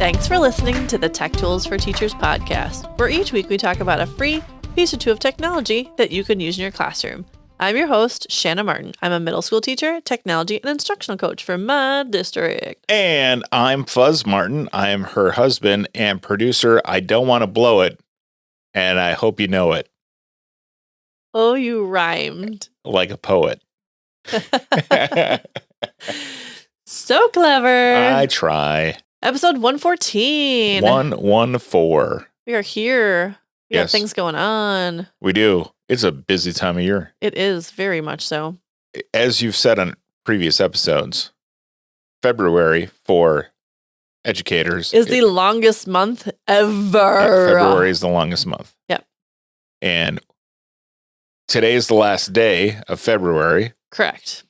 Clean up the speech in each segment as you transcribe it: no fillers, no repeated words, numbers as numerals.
Thanks for listening to the Tech Tools for Teachers podcast, where each week we talk about a free piece or two of technology that you can use in your classroom. I'm your host, Shanna Martin. I'm a middle school teacher, technology, and instructional coach for my district. And I'm Fuzz Martin. I am her husband and producer. I don't want to blow it, and I hope you know it. Oh, you rhymed. Like a poet. So clever. I try. Episode 114. 114. We are here. We Yes. got things going on. We do. It's a busy time of year. It is very much so. As you've said on previous episodes, February for educators Is the longest month ever. February is the longest month. Yep. And today is the last day of February, Correct.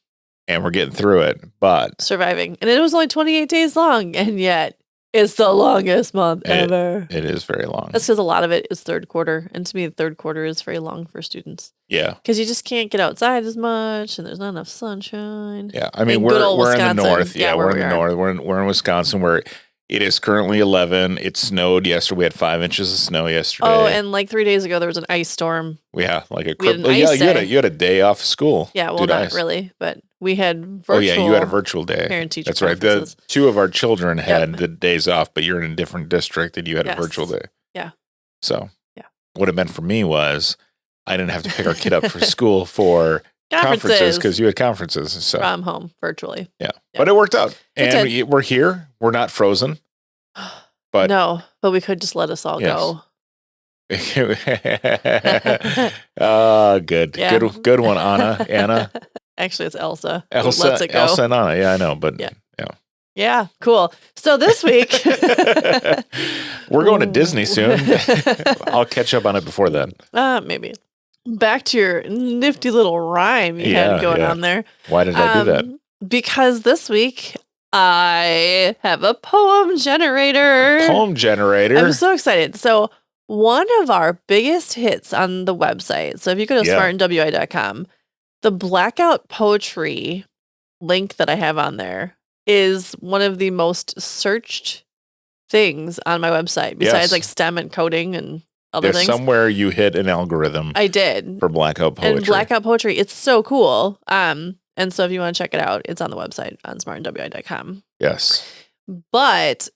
and we're getting through it. But Surviving. And it was only 28 days long, and yet it's the longest month ever. it is very long. That's because a lot of it is third quarter. And to me, the third quarter is very long for students. Yeah. Because you just can't get outside as much, and there's not enough sunshine. Yeah. I mean, In good we're old in the Wisconsin. north. Yeah, Yeah, where we're in we the are. north. We're in Wisconsin, where it is currently 11. It snowed yesterday. We had 5 inches of snow yesterday. Oh, and like 3 days ago, there was an ice storm. Yeah, like a we had an yeah, ice day. you had a day off of school. Yeah, well, due to not ice. really, but we had virtual. Oh yeah, you had a virtual day. parent-teacher That's right. conferences. The two of our children had Yep. the days off, but you're in a different district and you had Yes. a virtual day. Yeah. So Yeah. what it meant for me was I didn't have to pick our kid up for school for conferences because you had conferences. So From home, virtually. yeah, Yep. but it worked out, It and did. we're here. We're not frozen. But No, but we could just let us all Yes. go. Good, Yeah. good one, Anna, Actually, it's Elsa. who Elsa, lets it go. Elsa, and Anna. Yeah, I know, but Yeah. Yeah, cool. So this week, we're going to Disney soon. I'll catch up on it before then. Maybe. Back to your nifty little rhyme you had going on there. Why did I do that? Because this week I have a poem generator. Poem generator. I'm so excited. So one of our biggest hits on the website, so if you go to Yeah. smartandwi.com, the blackout poetry link that I have on there is one of the most searched things on my website, besides Yes. like STEM and coding and other There's things. somewhere you hit an algorithm I did. for blackout poetry. And blackout poetry, it's so cool. And so if you want to check it out, it's on the website on smartandwi.com. Yes. But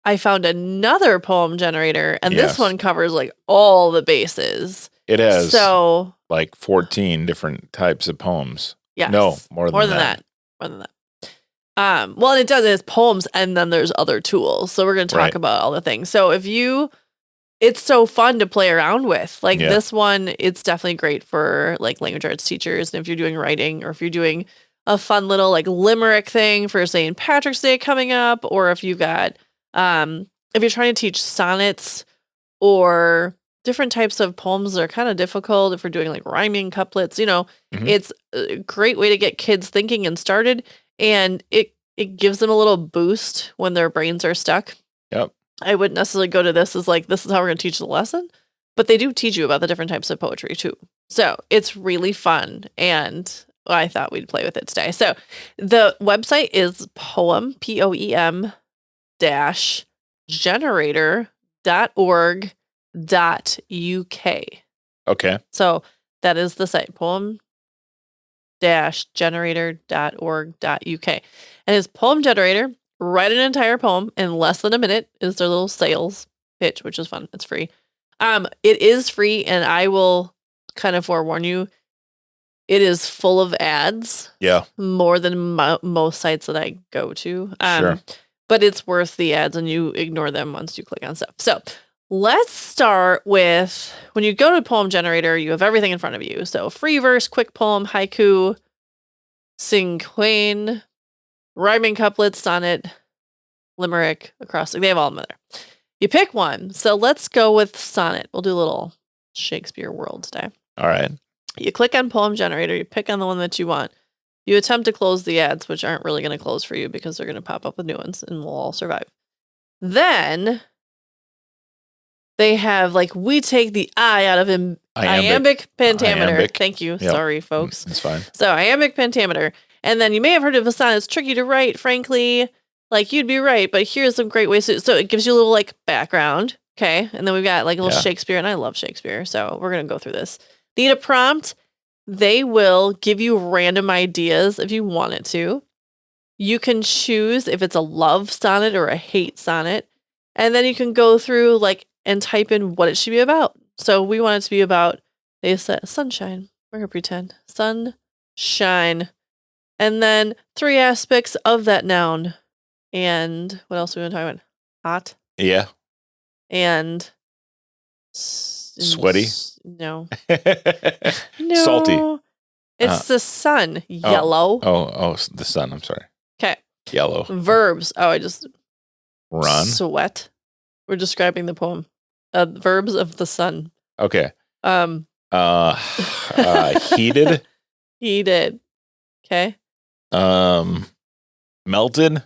I found another poem generator, and Yes. this one covers like all the bases. It has So like 14 different types of poems. yes, No, more than that. More than that. Well, it does. It has poems, and then there's other tools. So we're going to talk Right. about all the things. So it's so fun to play around with. Like Yeah. this one, it's definitely great for like language arts teachers, and if you're doing writing, or if you're doing a fun little like limerick thing for St. Patrick's Day coming up, or if you've got if you're trying to teach sonnets or different types of poems that are kind of difficult, if we're doing like rhyming couplets, Mhm. it's a great way to get kids thinking and started, and it gives them a little boost when their brains are stuck. Yep. I wouldn't necessarily go to this as like, this is how we're going to teach the lesson, but they do teach you about the different types of poetry too. So it's really fun, and I thought we'd play with it today. So the website is poem, POEM dash generator.org.uk. Okay. So that is the site, poem-generator.org.uk. And his poem generator, write an entire poem in less than a minute, is their little sales pitch, which is fun. It's free. It is free, and I will kind of forewarn you, it is full of ads, Yeah. more than most sites that I go to. Sure. But it's worth the ads, and you ignore them once you click on stuff. So let's start with, when you go to Poem Generator, you have everything in front of you. So free verse, quick poem, haiku, cinquain, rhyming couplet, sonnet, limerick, acrostic. They have all of them there. You pick one. So let's go with sonnet. We'll do a little Shakespeare world today. All right. You click on Poem Generator. You pick on the one that you want. You attempt to close the ads, which aren't really going to close for you because they're going to pop up with new ones, and we'll all survive. Then they have, like, we take the I out of iambic pentameter. Iambic. Thank you. Yep. Sorry, folks. It's fine. So iambic pentameter. And then you may have heard of a sonnet. It's tricky to write, frankly. like, you'd be right, but here's some great ways to, so it gives you a little like background. Okay. And then we've got like a little Shakespeare, and I love Shakespeare. So we're going to go through this. Need a prompt? They will give you random ideas if you want it to. You can choose if it's a love sonnet or a hate sonnet. And then you can go through like and type in what it should be about. So we want it to be about, they said sunshine. We're going to pretend sunshine. And then 3 aspects of that noun. And what else are we going to talk about? Hot. Yeah. And sweaty. No. No. Salty. It's the sun. Yellow. Oh, the sun. I'm sorry. Okay. Yellow. Verbs. Oh, I just run. Sweat. We're describing the poem. Verbs of the sun. Okay. Heated. Heated. Okay. Melted.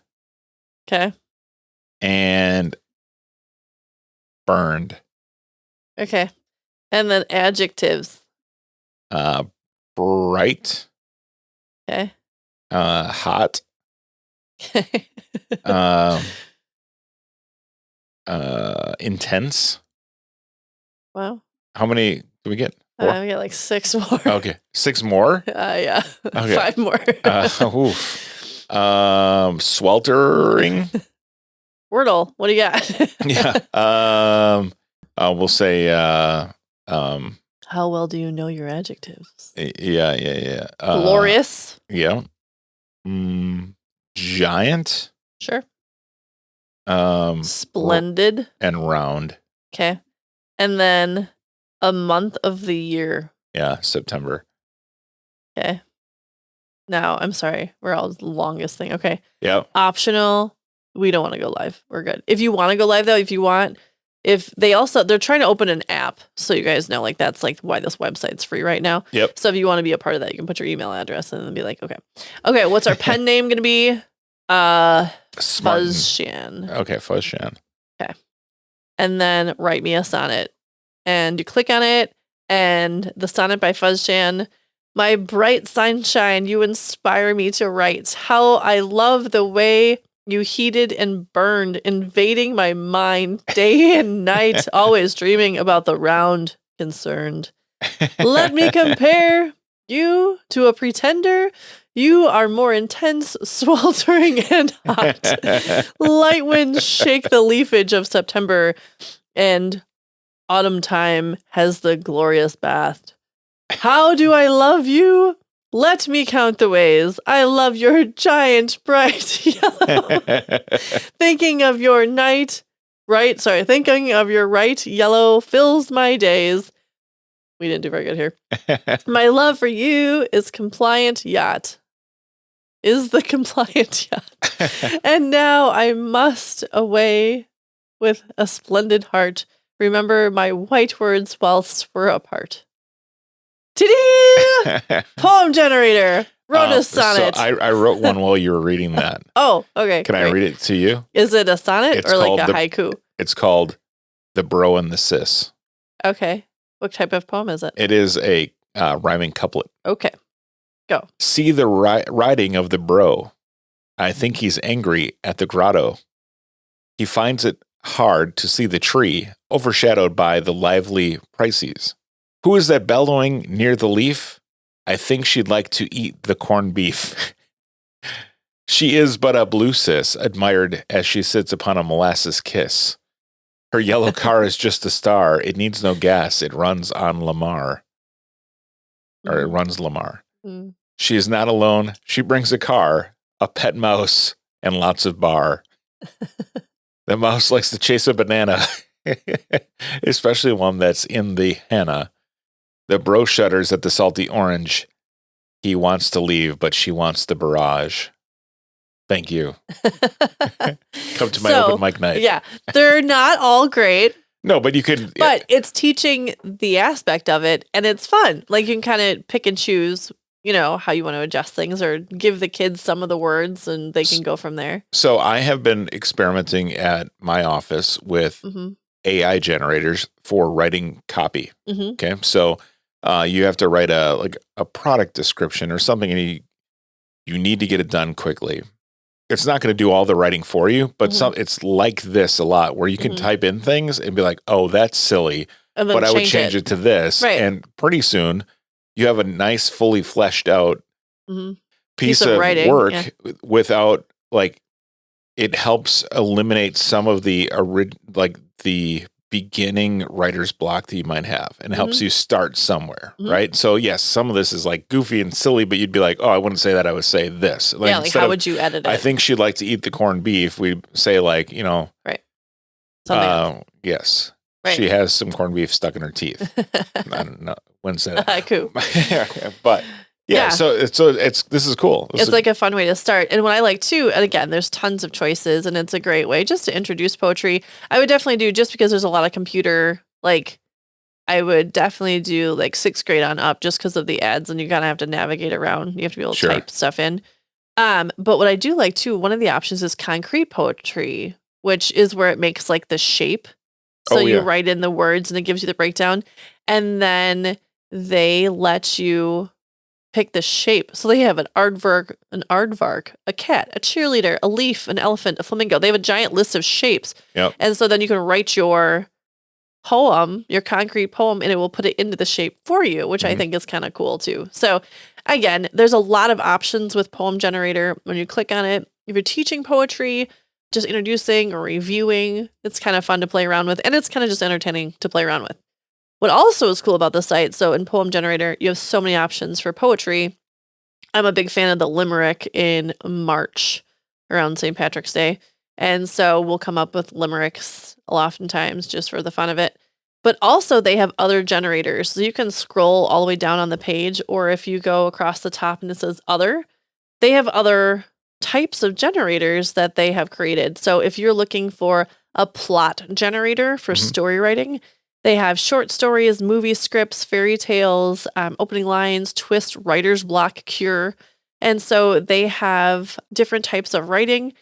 Okay. And burned. Okay. And then adjectives. Bright. Okay. Hot. Okay. Intense. Wow. How many do we get? 4? We got like 6 more. Okay. 6 more? Yeah. Okay. 5 more. Sweltering. Wordle. What do you got? Yeah. We'll say how well do you know your adjectives? Yeah. Glorious. Yeah. Giant. Sure. Splendid. And round. Okay. And then a month of the year. Yeah, September. Okay. Now, I'm sorry. We're all the longest thing. Okay. Yeah. Optional. We don't want to go live. We're good. If you want to go live, though, they're trying to open an app. So you guys know, like, that's like why this website's free right now. Yep. So if you want to be a part of that, you can put your email address and then be like, okay, what's our pen name going to be? Fuzzshan. Okay. Fuzzshan. Okay. And then write me a sonnet. And you click on it, and the sonnet by Fuzzshan. My bright sunshine, you inspire me to write. How I love the way you heated and burned, invading my mind day and night, always dreaming about the round concerned. Let me compare you to a pretender. You are more intense, sweltering, and hot. Light winds shake the leafage of September, and autumn time has the glorious bath. How do I love you? Let me count the ways. I love your giant bright yellow. Thinking of your right yellow fills my days. We didn't do very good here. My love for you is compliant yacht. Is the compliant yacht. And now I must away with a splendid heart. Remember my white words whilst we're apart. Ta-da! Poem generator. Wrote a sonnet. So I wrote one while you were reading that. Oh, okay. Can I read it to you? Is it a sonnet or like a haiku? It's called The Bro and the Sis. Okay. What type of poem is it? It is a rhyming couplet. Okay. Go. See the riding of the bro. I think he's angry at the grotto. He finds it hard to see the tree overshadowed by the lively Pisces. Who is that bellowing near the leaf? I think she'd like to eat the corned beef. She is but a blue sis, admired as she sits upon a molasses kiss. Her yellow car is just a star. It needs no gas. It runs on Lamar. Or it runs Lamar. Mm. She is not alone. She brings a car, a pet mouse, and lots of bar. The mouse likes to chase a banana, especially one that's in the henna. The bro shudders at the salty orange. He wants to leave, but she wants the barrage. Thank you. Come to my open mic night. Yeah, they're not all great. No, but you could. But it's teaching the aspect of it, and it's fun. Like, you can kind of pick and choose, how you want to adjust things, or give the kids some of the words, and they can go from there. So I have been experimenting at my office with AI generators for writing copy. Mm-hmm. Okay, so you have to write a product description or something, and you need to get it done quickly. it's not going to do all the writing for you, but Mhm. it's like this a lot where you can Mhm. type in things and be like, oh, that's silly, And then but I would change it to this. Right. And pretty soon you have a nice, fully fleshed out Mhm. piece of of writing, work yeah. without like, it helps eliminate some of the the beginning writer's block that you might have and helps Mhm. you start somewhere, Mhm. right? So yes, some of this is like goofy and silly, but you'd be like, oh, I wouldn't say that. I would say this. Yeah, like instead how of, would you edit it? I think she'd like to eat the corned beef. We say like, Right. Something else. Yes, Right. she has some corned beef stuck in her teeth. I don't know. Wouldn't say that. Cool. But yeah, Yeah. so this is cool. It's like a fun way to start. And what I like too, and again, there's tons of choices and it's a great way just to introduce poetry. I would definitely do, just because there's a lot of computer, like I would definitely do like 6th grade on up just because of the ads, and you kind of have to navigate around. You have to be able to Sure. type stuff in. But what I do like too, one of the options is concrete poetry, which is where it makes like the shape. So Oh, you yeah. write in the words and it gives you the breakdown. And then they let you pick the shape. So they have an aardvark, a cat, a cheerleader, a leaf, an elephant, a flamingo. They have a giant list of shapes. Yep. And so then you can write your poem, your concrete poem, and it will put it into the shape for you, which I Mhm. think is kind of cool too. So again, there's a lot of options with Poem Generator. When you click on it, if you're teaching poetry, just introducing or reviewing, it's kind of fun to play around with, and it's kind of just entertaining to play around with. What also is cool about the site, so in Poem Generator, you have so many options for poetry. I'm a big fan of the limerick in March around St. Patrick's Day. And so we'll come up with limericks oftentimes just for the fun of it. But also they have other generators. So you can scroll all the way down on the page, or if you go across the top and it says other, they have other types of generators that they have created. So if you're looking for a plot generator for Mhm. story writing, they have short stories, movie scripts, fairy tales, opening lines, twist, writer's block, cure. And so they have different types of writing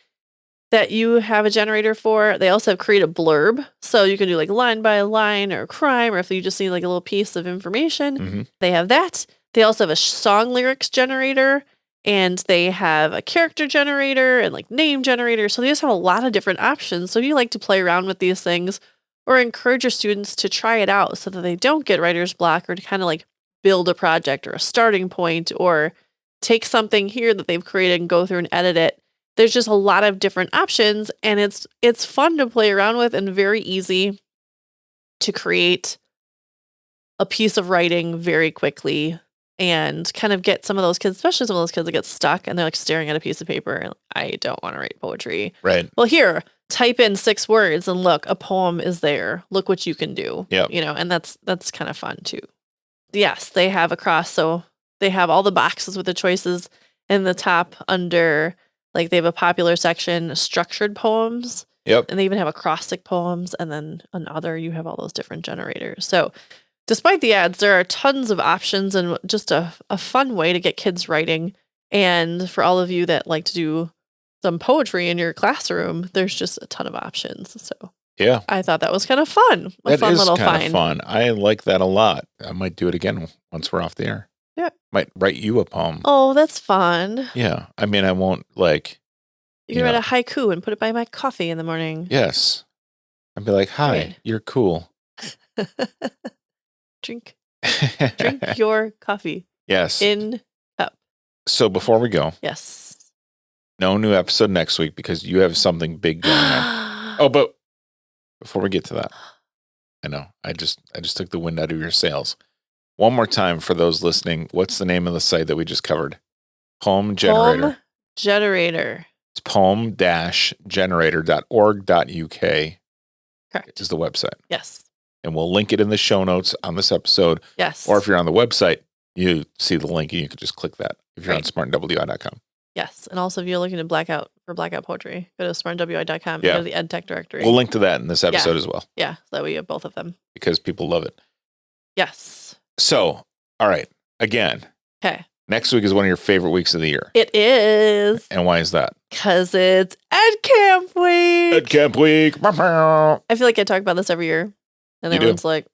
that you have a generator for. They also have created a blurb. So you can do like line by line or crime, or if you just need like a little piece of information, Mhm. they have that. They also have a song lyrics generator, and they have a character generator and like name generator. So they just have a lot of different options. So if you like to play around with these things or encourage your students to try it out so that they don't get writer's block, or to kind of like build a project or a starting point, or take something here that they've created and go through and edit it. There's just a lot of different options, and it's fun to play around with and very easy to create a piece of writing very quickly and kind of get some of those kids, especially some of those kids that get stuck and they're like staring at a piece of paper and I don't want to write poetry. Right. Well, here, type in 6 words and look, a poem is there. Look what you can do. Yep. And that's kind of fun too. Yes, they have across, so they have all the boxes with the choices in the top under, like they have a popular section, structured poems, Yep. and they even have acrostic poems, and then another, you have all those different generators. So despite the ads, there are tons of options and just a fun way to get kids writing. And for all of you that like to do some poetry in your classroom, there's just a ton of options. So Yeah. I thought that was kind of fun. That fun is little kind of find. fun. I like that a lot. I might do it again once we're off the air. Yeah. Might write you a poem. Oh, that's fun. Yeah. I mean, I won't like. You can write a haiku and put it by my coffee in the morning. Yes. I'd be like, hi, Right. you're cool. Drink your coffee. Yes. In cup. So before we go, yes. No new episode next week because you have something big going on. Oh, but before we get to that, I know I just took the wind out of your sails. One more time for those listening, what's the name of the site that we just covered? Poem Generator. Poem Generator. It's poem-generator.org.uk. Correct. Is the website. Yes. And we'll link it in the show notes on this episode. Yes. Or if you're on the website, you see the link and you can just click that if you're right. on smartwi.com. Yes. And also if you're looking to blackout poetry, go to smartwi.com and go to the EdTech Directory. We'll link to that in this episode as well. Yeah. So that way you have both of them. Because people love it. Yes. So, all right. Again. Okay. Next week is one of your favorite weeks of the year. It is. And why is that? Because it's Ed Camp Week. Ed Camp Week. I feel like I talk about this every year. And you everyone's do. like,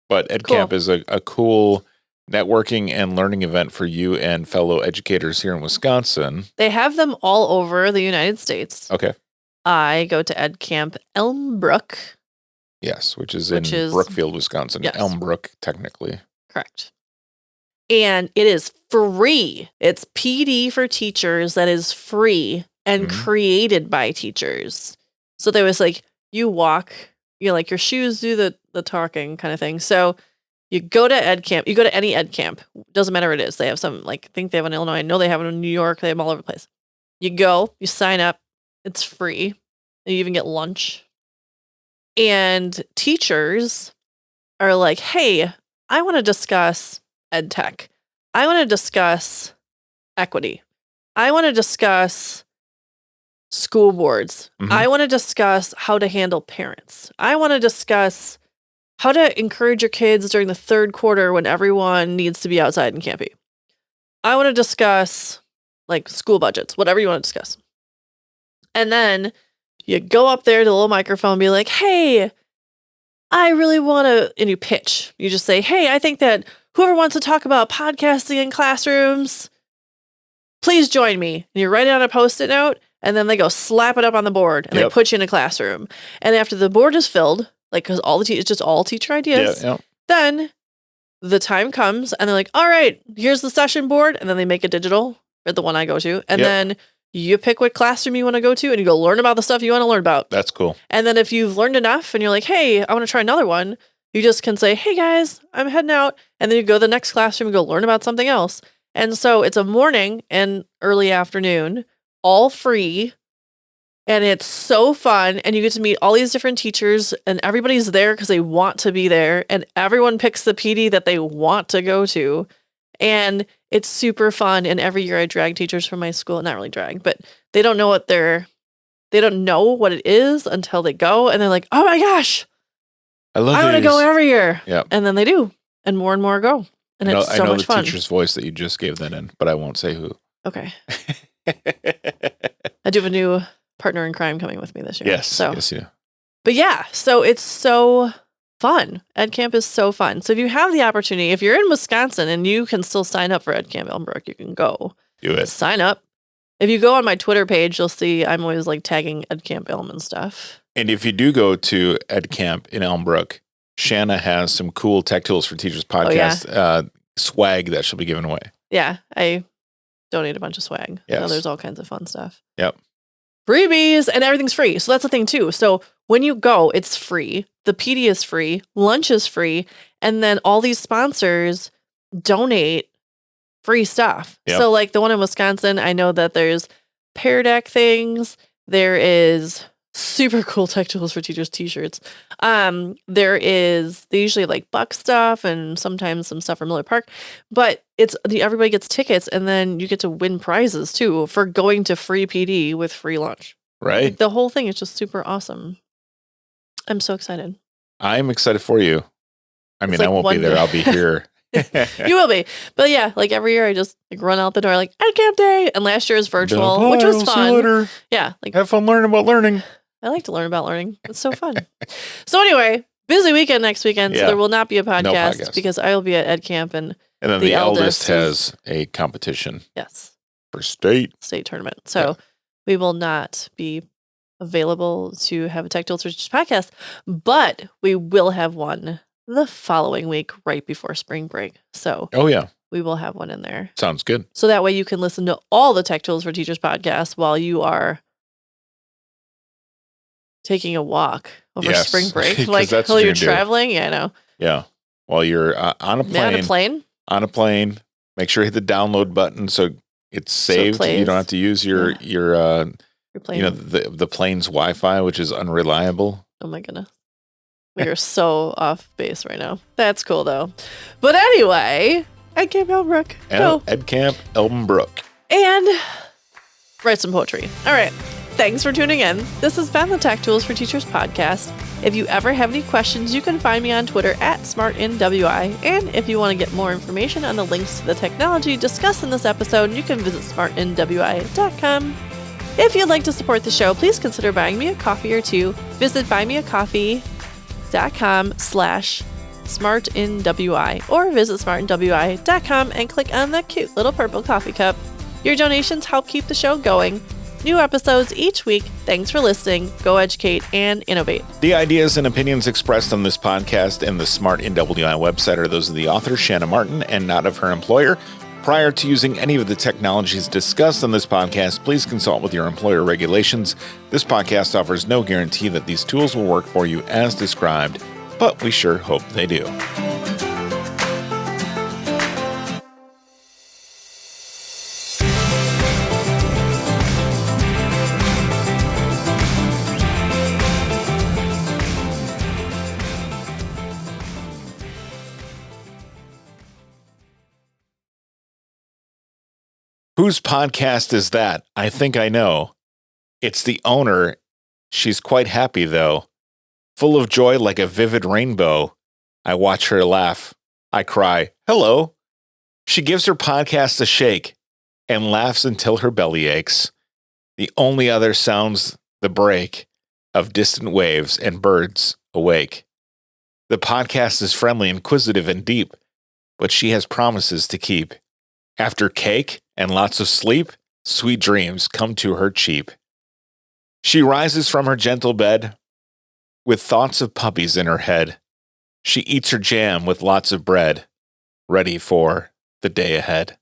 But Ed Camp is a cool networking and learning event for you and fellow educators here in Wisconsin. They have them all over the United States. Okay. I go to EdCamp Elmbrook. Yes, which is Brookfield, Wisconsin. Yes. Elmbrook, technically. Correct. And it is free. It's PD for teachers that is free and created by teachers. So there was like, you walk, like your shoes do the talking kind of thing. So you go to EdCamp, you go to any EdCamp, doesn't matter what it is. They have some, like, I think they have in Illinois. I know they have it in New York. They have them all over the place. You go, you sign up. It's free. And you even get lunch. And teachers are like, hey, I want to discuss EdTech. I want to discuss equity. I want to discuss school boards. I want to discuss how to handle parents. I want to discuss how to encourage your kids during the third quarter when everyone needs to be outside and campy. I want to discuss like school budgets, whatever you want to discuss. And then you go up there to the little microphone and be like, hey, I really want to, and you pitch. You just say, hey, I think that whoever wants to talk about podcasting in classrooms, please join me. And you write it on a Post-it note, and then they go slap it up on the board, and they put you in a classroom. And after the board is filled, like, because it's just all teacher ideas, then the time comes, and they're like, all right, here's the session board, and then they make it digital, or the one I go to, and then you pick what classroom you want to go to, and you go learn about the stuff you want to learn about. That's cool. And then if you've learned enough, and you're like, hey, I want to try another one, you just can say, hey, guys, I'm heading out, and then you go to the next classroom and go learn about something else. And so it's a morning and early afternoon, all free, and it's so fun, and you get to meet all these different teachers, and everybody's there because they want to be there, and everyone picks the PD that they want to go to, and it's super fun. And every year I drag teachers from my school, not really drag, but they don't know what it is until they go, and they're like, oh my gosh, I want to go every year. Yep. And then they do, and more go, and it's so much fun. I know the teacher's voice that you just gave that in, but I won't say who. Okay. I do have a new partner in crime coming with me this year. Yes, yes, you do. But yeah, so it's so fun. EdCamp is so fun. So if you have the opportunity, if you're in Wisconsin and you can still sign up for EdCamp Elmbrook, you can go. Do it. Sign up. If you go on my Twitter page, you'll see I'm always like tagging EdCamp Elm and stuff. And if you do go to EdCamp in Elmbrook, Shanna has some cool Tech Tools for Teachers podcast swag that she'll be giving away. Yeah, I donate a bunch of swag. Yes. So there's all kinds of fun stuff. Yep. Freebies, and everything's free. So that's the thing too. So when you go, it's free. The PD is free. Lunch is free. And then all these sponsors donate free stuff. Yep. So like the one in Wisconsin, I know that there's Pear Deck things. There is super cool Tech Tools for Teachers t-shirts. They usually have like Buck stuff and sometimes some stuff from Miller Park, but everybody gets tickets, and then you get to win prizes too for going to free PD with free lunch. Right. Like, the whole thing is just super awesome. I'm so excited. I'm excited for you. I mean, I won't be there. I'll be here. You will be. But yeah, like every year I just like run out the door like EdCamp Day. And last year was virtual, which was fun. See you later. Yeah. Like, have fun learning about learning. I like to learn about learning. It's so fun. So anyway, busy weekend next weekend. So there will not be a podcast because I will be at EdCamp, and then the eldest has a competition. Yes. For state tournament. So we will not be available to have a Tech Tools for Teachers podcast, but we will have one the following week right before spring break. So we will have one in there. Sounds good. So that way you can listen to all the Tech Tools for Teachers podcasts while you are taking a walk over spring break. Like while you're traveling. Yeah, I know. Yeah. While you're on a plane. On a plane. Make sure you hit the download button so it's saved. You don't have to use your plane. The plane's Wi-Fi, which is unreliable. Oh my goodness. We are so off base right now. That's cool though. But anyway, EdCamp Elmbrook. EdCamp Elmbrook. And write some poetry. All right. Thanks for tuning in. This has been the Tech Tools for Teachers podcast. If you ever have any questions, you can find me on Twitter at SmartNWI. And if you want to get more information on the links to the technology discussed in this episode, you can visit smartnwi.com. If you'd like to support the show, please consider buying me a coffee or two. Visit buymeacoffee.com/ @smartinwi or visit smartinwi.com and click on the cute little purple coffee cup. Your donations help keep the show going. New episodes each week. Thanks for listening. Go educate and innovate. The ideas and opinions expressed on this podcast and the Smart NWI website are those of the author, Shanna Martin, and not of her employer. Prior to using any of the technologies discussed on this podcast, please consult with your employer regulations. This podcast offers no guarantee that these tools will work for you as described, but we sure hope they do. Whose podcast is that? I think I know. It's the owner. She's quite happy, though. Full of joy like a vivid rainbow. I watch her laugh. I cry, hello. She gives her podcast a shake and laughs until her belly aches. The only other sounds the break of distant waves and birds awake. The podcast is friendly, inquisitive, and deep, but she has promises to keep. After cake and lots of sleep, sweet dreams come to her cheap. She rises from her gentle bed with thoughts of puppies in her head. She eats her jam with lots of bread, ready for the day ahead.